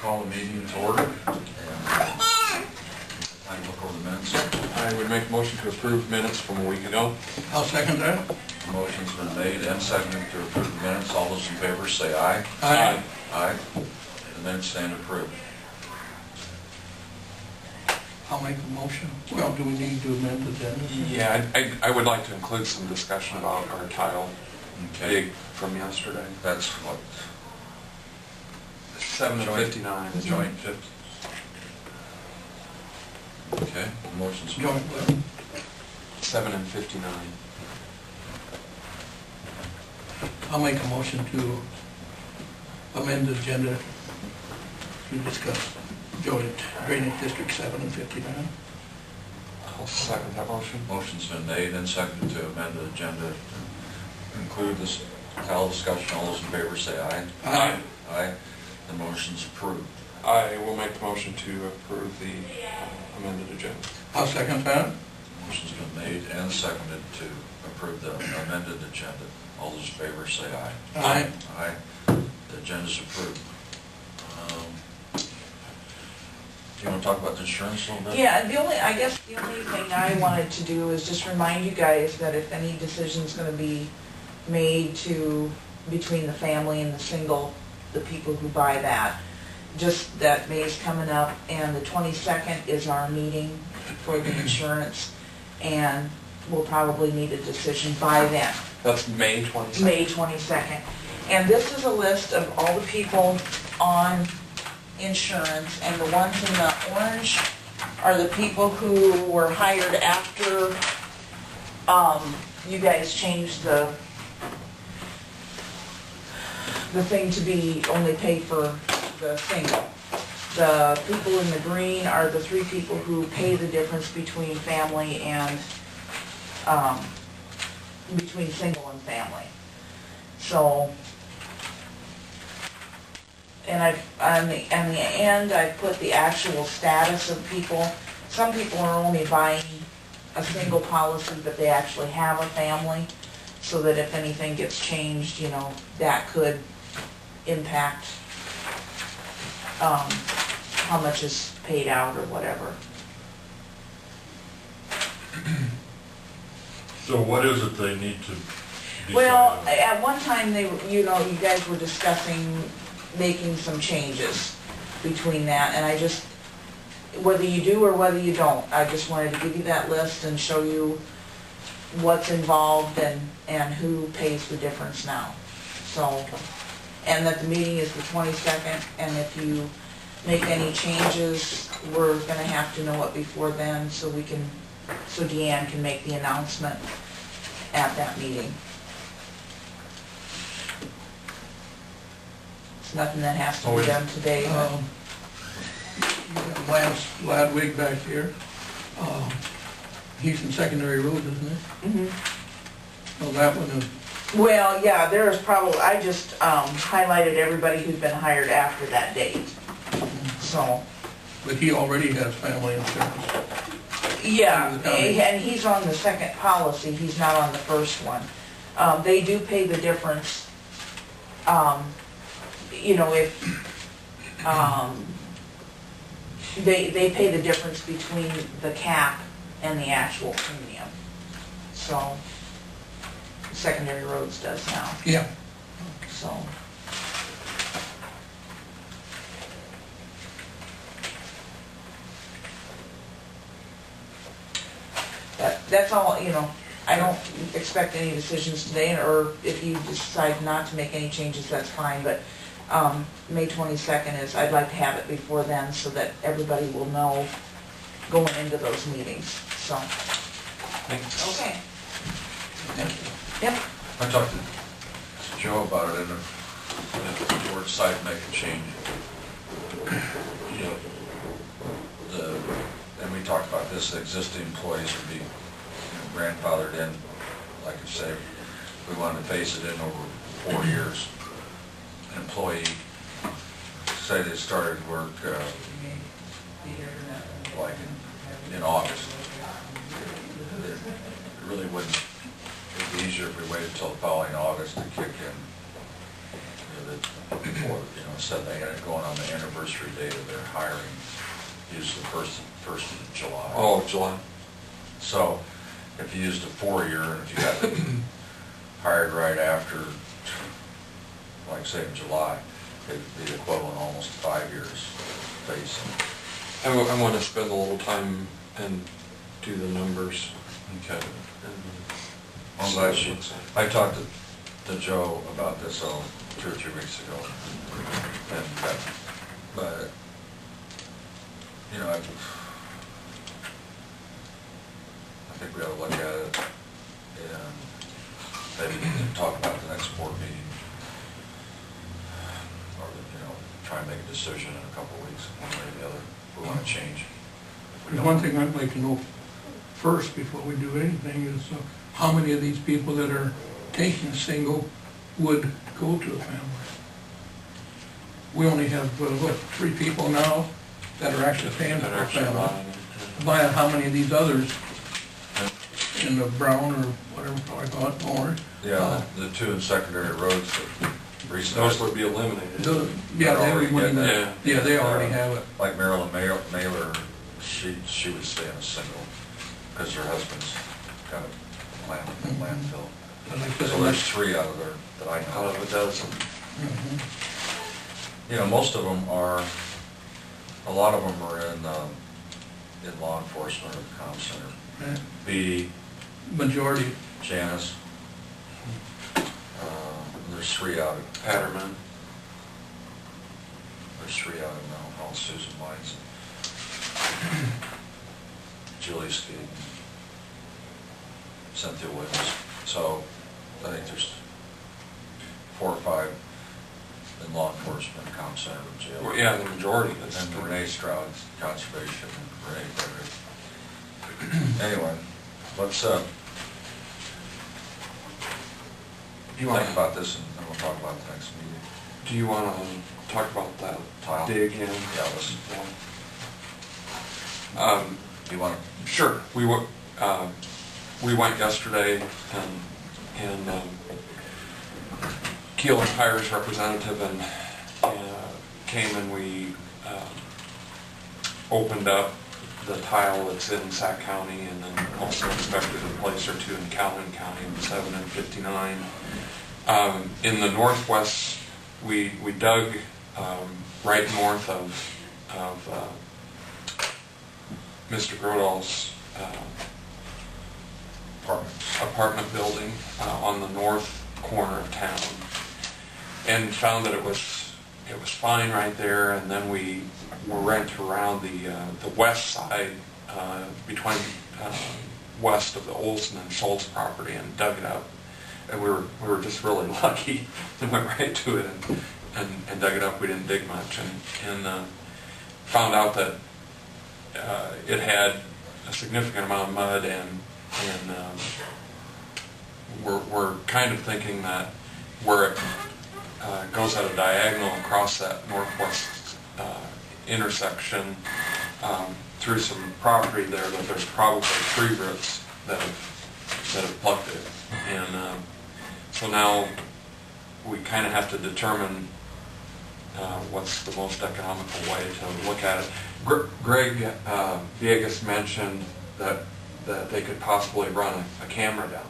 call the meeting to order. I look over the minutes. I would make a motion to approve minutes from a week ago. I'll second that. Motion's been made and seconded to approve the minutes. All those in favor say aye. Aye. Aye. The minutes stand approved. I'll make a motion. Well, do we need to amend the agenda? Yeah, I would like to include some discussion about our tile dig from yesterday. That's what, 7:59. the joint 50. Okay, motion's been Joint with, 7:59. I'll make a motion to amend the agenda to discuss joint drainage district 7 and 59. I'll second that motion. Motion's been made and seconded to amend the agenda to include this tile discussion. All those in favor say aye. Aye. Aye. The motion's approved. I will make the motion to approve the amended agenda. I'll second that. Motion's been made and seconded to approve the amended agenda. All those in favor say aye. Aye. Aye. The agenda's approved. Do you want to talk about the insurance a little bit? Yeah, I guess the only thing I wanted to do is just remind you guys that if any decision's gonna be made between the family and the single, the people who buy that, just that May's coming up, and the 22nd is our meeting for the insurance, and we'll probably need a decision by then. That's May 22nd. May 22nd. And this is a list of all the people on insurance, and the ones in the orange are the people who were hired after you guys changed the thing to be only paid for the single. The people in the green are the three people who pay the difference between family and between single and family. So, and on the end, I put the actual status of people. Some people are only buying a single policy, but they actually have a family, so that if anything gets changed, you know, that could impact how much is paid out or whatever. So what is it they need to decide? Well, at one time, you guys were discussing making some changes between that, and I just, whether you do or whether you don't, I just wanted to give you that list and show you what's involved and who pays the difference now. So, and that the meeting is the 22nd, and if you make any changes, we're gonna have to know it before then, so Deanne can make the announcement at that meeting. It's nothing that has to be done today, but Lance Ladwig back here. He's in secondary road, isn't he? Well, that one is, well, yeah, there's probably, I just highlighted everybody who's been hired after that date. So, but he already has family insurance. yeah, and he's on the second policy, he's not on the first one. They do pay the difference, you know, if, they pay the difference between the cap and the actual premium. So, secondary roads does now, Yeah. so. That's all, you know, I don't expect any decisions today, or if you decide not to make any changes, that's fine, but May 22nd is, I'd like to have it before then so that everybody will know going into those meetings, so. Thanks. Okay. Thank you. Yep. I talked to Joe about it, and if the board decided to make a change, you know, and we talked about this, the existing employees would be grandfathered in, like I say, we wanted to phase it in over 4 years. An employee, say they started work like in August, it really wouldn't, it'd be easier if we waited until the following August to kick in, you know, before, instead of they had it going on the anniversary date of their hiring, use the first of July. Oh, July. So if you used a 4-year, and if you got them hired right after, like say in July, it'd be equivalent almost to 5 years base. I want to spend a little time and do the numbers. Okay. And I'm glad I talked to Joe about this 2 or 3 weeks ago. And, but, I think we ought to look at it and maybe talk about the next board meeting. Or, try and make a decision in a couple of weeks, one way or the other, if we want to change. There's one thing I'd like to know first before we do anything is how many of these people that are taking single would go to a family? We only have, 3 people now that are actually paying for a family. By how many of these others in the Brown or whatever I call it, more? Yeah, the 2 in secondary roads that recently. those would be eliminated. Yeah, They're already everybody, getting that. yeah, they already have it. Like Marilyn Mailer, she would stay in a single, because her husband's got a landfill. But like So there's 3 out of there that I Out know. of a dozen. Mhm. Most of them are, a lot of them are in law enforcement or the comm center. Right. B, Majority, Janice. There's 3 out of Patterman. There's 3 out of Mount Hall, Susan White's, Julie Steed, Cynthia Williams. So I think there's 4 or 5 in law enforcement, comm center, and jail. Well, yeah, the majority. That's And Renee Stroud, conservation, and Renee Frederick. Anyway, let's You think want, about this and then we'll talk about it next meeting. do you want to talk about that Tile. dig in? Yeah, let's, you want to? Sure. We went yesterday and Keeler Tire's representative and came and we opened up the tile that's in Sac County and then also inspected a place or 2 in Calhoun County, 7 and 59. In the northwest, we dug right north of Mr. Grodall's apartment building on the north corner of town, and found that it was fine right there. And then we went around the west side between west of the Olson and Schultz property and dug it up. And we were just really lucky and went right to it and dug it up. We didn't dig much and found out that it had a significant amount of mud and we're kind of thinking that where it goes at a diagonal across that northwest intersection through some property there, that there's probably tree roots that have plugged it. And so now we kind of have to determine what's the most economical way to look at it. Greg Viegas mentioned that they could possibly run a camera down